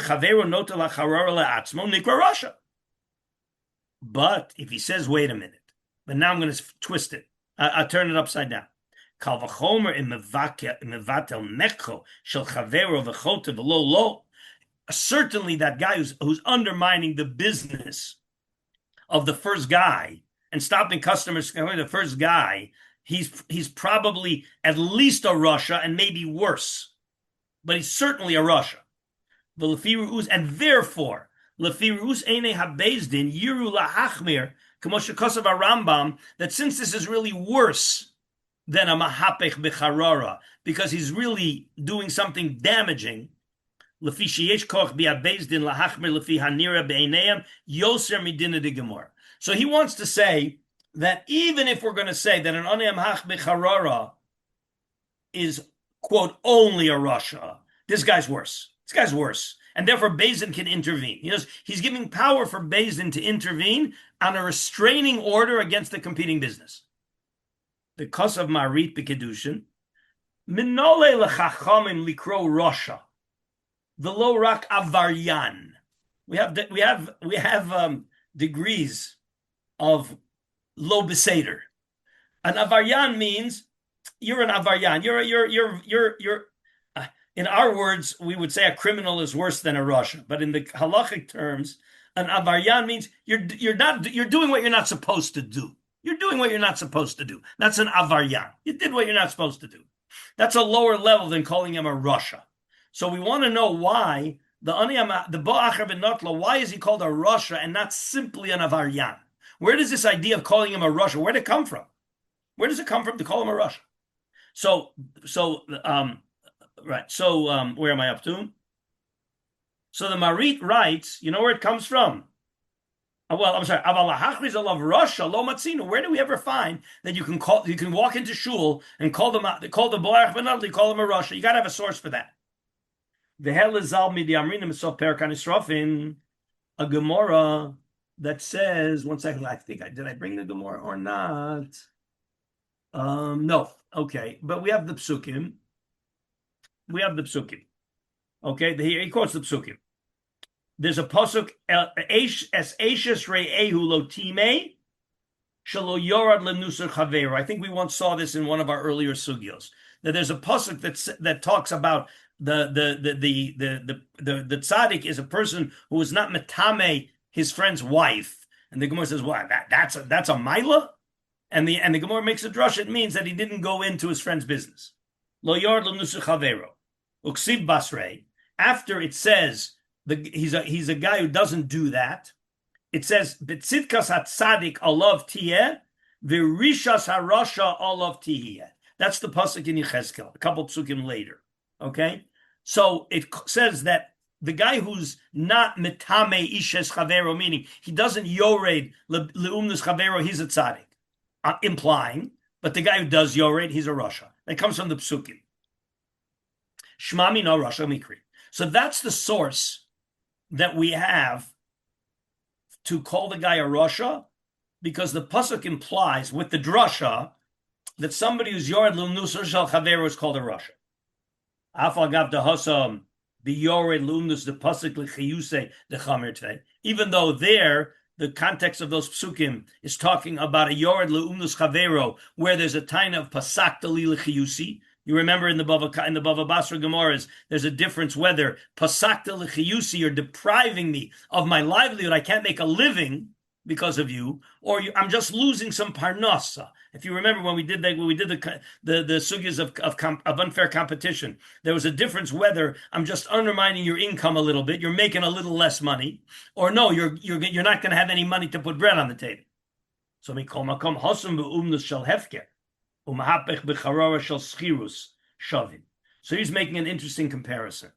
if he says, wait a minute, but now I'm going to twist it. I'll turn it upside down. Certainly that guy who's undermining the business of the first guy and stopping customers coming to the first guy, he's probably at least a Russia and maybe worse, but he's certainly a Russia. And therefore, that since this is really worse than a Mahapech B'charora, because he's really doing something damaging, so he wants to say that even if we're going to say that an Anei Mahapech B'charora is, quote, only a Russia, this guy's worse. This guy's worse. And therefore, Beis Din can intervene. He's giving power for Beis Din to intervene on a restraining order against the competing business. Because of Marit B'Kedushin, Minole L'chachamim Likro Rosha, V'lo Rak Avaryan. We have degrees of Lo Beseder. An Avaryan means you're an Avaryan. You're in our words, we would say a criminal is worse than a Russia. But in the halachic terms, an Avaryan means you're doing what you're not supposed to do. You're doing what you're not supposed to do. That's an Avaryan. You did what you're not supposed to do. That's a lower level than calling him a Russia. So we want to know why the Bo'acher ben Notla, why is he called a Russia and not simply an Avaryan? Where does this idea of calling him a Russia, where did it come from? Where does it come from to call him a Russia? Where am I up to? So the Marit writes, you know where it comes from? Well, I'm sorry. Where do we ever find that you can walk into shul and call the Bo'ach ben Notla, call him a Russia? You got to have a source for that. A Gemara that says, one second, did I bring the Gemara or not? No. Okay, but we have the psukim. Okay, here he quotes the psukim. There's a pasuk, es Eishes Re'ehu Lo Timei, Shelo yorad lenusar chaveru. I think we once saw this in one of our earlier sugyos. That there's a pasuk that talks about the tzaddik is a person who is not metame his friend's wife, and the Gemara says, "What? That's a maila?" And the Gemara makes a drush. It means that he didn't go into his friend's business. Lo yorad lenusar chaveru. Uksiv basrei. After it says he's a guy who doesn't do that. It says, "B'tzidkas hatzadik alav tiyeh, v'rishas harasha alav tiyeh." That's the pasuk in Yechezkel, a couple psukim later. Okay, so it says that the guy who's not mitame ishes chavero, meaning he doesn't yored leumnus chavero, he's a tzaddik, implying. But the guy who does yored, he's a rasha. That comes from the psukim. Shmami no rasha mikri. So that's the source that we have to call the guy a rasha, because the pasuk implies with the drasha that somebody who's yored lumnus shal chaveru is called a rasha. Afal gav dehasam the yored lumnus the pasuk lechiyuse the chamer tei. Even though there the context of those psukim is talking about a yored lumnus chaveru where there's a taina of pasak dali lechiyusi. You remember in the Bava Basra Gemaras, there's a difference whether pasakta l'chiyusi, you're depriving me of my livelihood, I can't make a living because of you, or I'm just losing some parnasa. If you remember when we did the sugyas of unfair competition, there was a difference whether I'm just undermining your income a little bit, you're making a little less money, or no, you're not going to have any money to put bread on the table. So mikol makom hosam be'umnus shel hefker. So he's making an interesting comparison.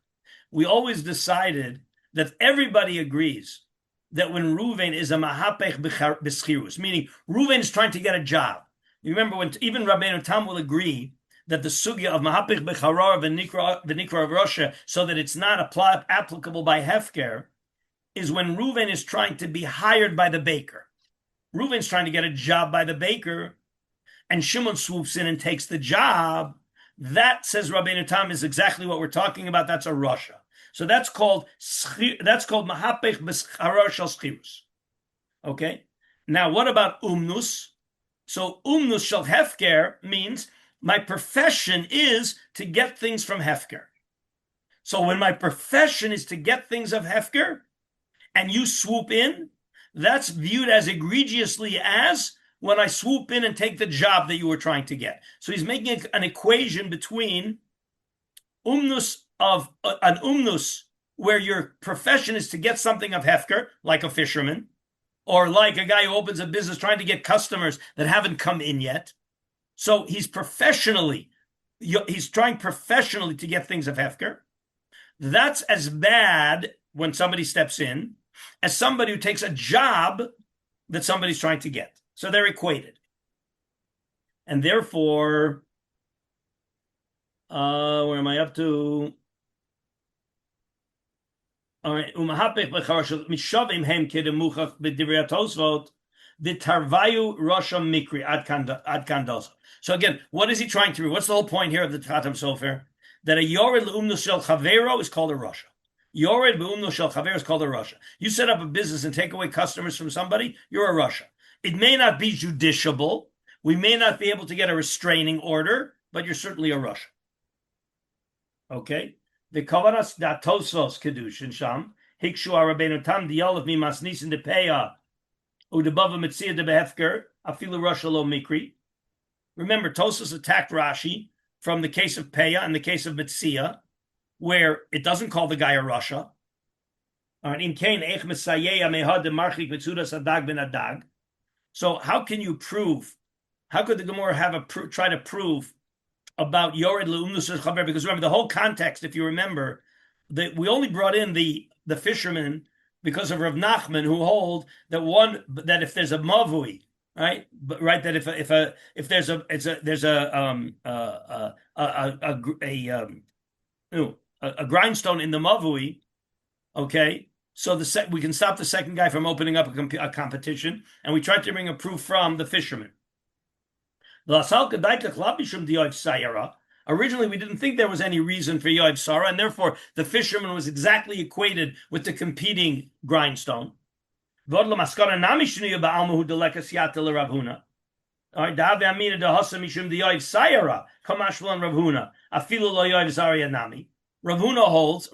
We always decided that everybody agrees that when Ruvain is a mahapech b'schirus, meaning Ruvain is trying to get a job. You remember when even Rabbeinu Tam will agree that the sugya of mahapech b'charor v'nikra of Russia, so that it's not applicable by hefker, is when Ruvain is trying to be hired by the baker. Ruvain's trying to get a job by the baker, and Shimon swoops in and takes the job. That, says Rabbeinu Tam, is exactly what we're talking about. That's a rasha. So that's called mahapech b'scharor shel schirus. Okay. Now, what about umnus? So umnus shel hefker means my profession is to get things from hefker. So when my profession is to get things of hefker, and you swoop in, that's viewed as egregiously as when I swoop in and take the job that you were trying to get. So he's making an equation between umnus of an umnus where your profession is to get something of hefker, like a fisherman, or like a guy who opens a business trying to get customers that haven't come in yet. So he's trying professionally to get things of hefker. That's as bad when somebody steps in as somebody who takes a job that somebody's trying to get. So they're equated. And therefore, where am I up to? All right. Mishavim hem kedemuchach b'divrei Tosfot v'tarvayu rosham mikri ad kan dosa. So again, what is he trying to do? What's the whole point here of the Khatam Sofer? That a yored le'umnus shel chavero is called a rasha. Yored be'umnus shel chavero is called a rasha. You set up a business and take away customers from somebody, you're a rasha. It may not be judiciable. We may not be able to get a restraining order, but you're certainly a rasha. Okay? The kavanas da tosos kedushin sham hikshu Rabbeinu Tam dialav mi masnisin de peya udebava mitzia de behefker afilu rasha lo mikri. Remember, Tosos attacked Rashi from the case of peya and the case of mitzia, where it doesn't call the guy a rasha. In kain ech mesayeya mehad de marchik mitzudas adag ben adag. So how can you prove? How could the Gemara try to prove about Yored Le'umnus Chaber? Because remember, the whole context, if you remember, that we only brought in the fishermen because of Rav Nachman, who hold that if there's a mavui, right, but right, that if there's a grindstone in the mavui, okay. So we can stop the second guy from opening up a competition, and we tried to bring a proof from the fisherman. Originally, we didn't think there was any reason for Yoav Sarah, and therefore the fisherman was exactly equated with the competing grindstone. Vod lemaskana nami shnuya ba'almahu delekas yata l'Rav Huna. All right, Davi Amina de Hasa Mishum de Yoiv Sayara Kamashlan Rav Huna Afilu lo Yoiv Zaria Nami. Rav Huna holds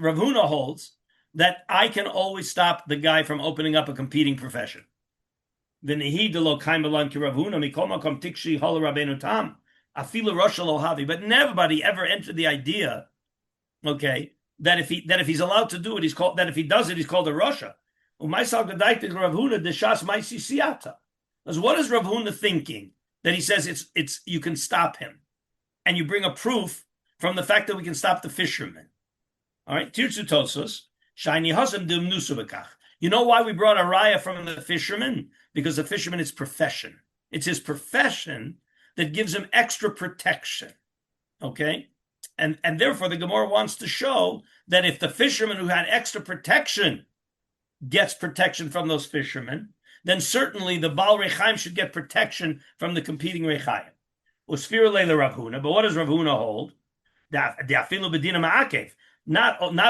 that I can always stop the guy from opening up a competing profession. V'nehi de lo kaimalan ki Rav Huna mikol makom tikshi hol Rabbeinu Tam Afilu Rosh lo Havi. But nobody ever entered the idea, okay, that if he's allowed to do it, he's called that if he does it, he's called a Rasha. Umaisal Gadaitik Rav Huna de Shas Maisi Siata. Because what is Rav Huna thinking? That he says it's you can stop him, and you bring a proof from the fact that we can stop the fishermen. All right, Tirtzu Tosos Shiny Hasam Dim Nusubakach. You know why we brought a raya from the fisherman? Because the fisherman is profession. It's his profession that gives him extra protection. Okay, and therefore the Gemara wants to show that if the fisherman who had extra protection gets protection from those fishermen, then certainly the Baal Rechaim should get protection from the competing Rechaim. Usfir leila Rav Huna, but what does Rav Huna hold? Not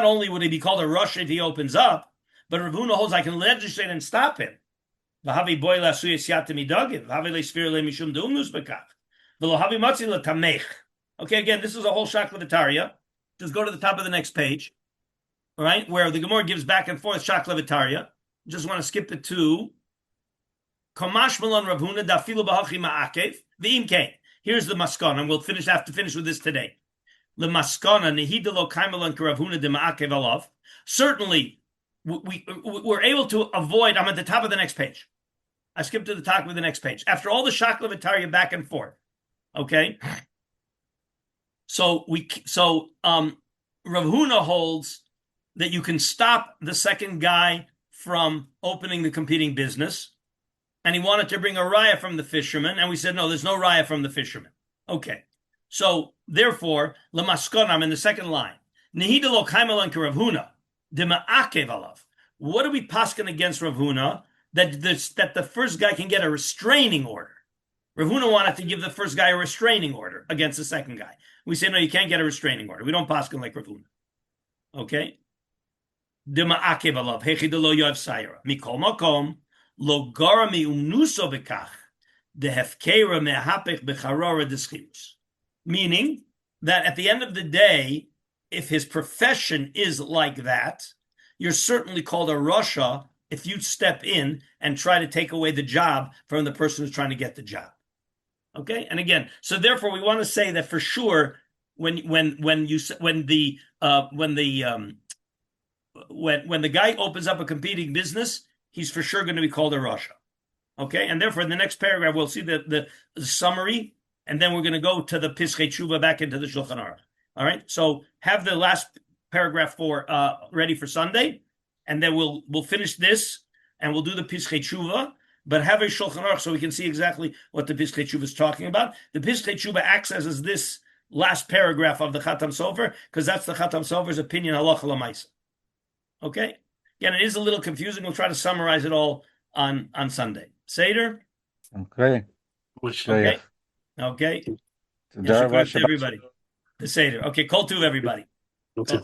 only would he be called a rush if he opens up, but Rav Huna holds I can legislate and stop him. Okay, again, this is a whole shaklavitaria. Just go to the top of the next page, all right, where the Gemara gives back and forth shaklavitaria. Just want to skip it to Kamash Malon Rav Huna dafilu b'hachi ma'akev v'im kein. Here's the maskana, and we'll have to finish with this today. The maskana nehidelo kaimalon Rav Huna de ma'akev alav. Certainly, we're able to avoid. I'm at the top of the next page. I skipped to the top of the next page. After all the shaklavitaria back and forth, okay. So Rav Huna holds that you can stop the second guy from opening the competing business. And he wanted to bring a raya from the fisherman, and we said, no, there's no raya from the fisherman. Okay. So, therefore, Lamaskonam in the second line, Nehidalo Kaimalan Rav Huna, Dima'akev alav. What are we paskin against Rav Huna? That the first guy can get a restraining order. Rav Huna wanted to give the first guy a restraining order against the second guy. We say, no, you can't get a restraining order. We don't paskin like Rav Huna. Okay? Dima'akev alav, Hechidalo Yoav Sayra, Mikol Makom, Lo garami umnuso bekach the hefkera mehapech becharora deschilus. Meaning that at the end of the day, if his profession is like that, you're certainly called a rasha if you step in and try to take away the job from the person who's trying to get the job. Okay, and again, so therefore we want to say that for sure when the guy opens up a competing business, he's for sure going to be called a rasha. Okay, and therefore in the next paragraph we'll see the summary, and then we're going to go to the Pischei Tshuva back into the Shulchan Aruch. All right, so have the last paragraph ready for Sunday, and then we'll finish this and we'll do the Pischei Tshuva. But have a Shulchan Aruch so we can see exactly what the Pischei Tshuva is talking about. The Pischei Tshuva acts as this last paragraph of the Chatam Sofer, because that's the Chatam Sofer's opinion halacha l'maisa. Okay. Again, it is a little confusing. We'll try to summarize it all on Sunday. Seder? Okay. Okay. Okay. Yes, everybody. The Seder. Okay, Kol Tuv, everybody. Okay.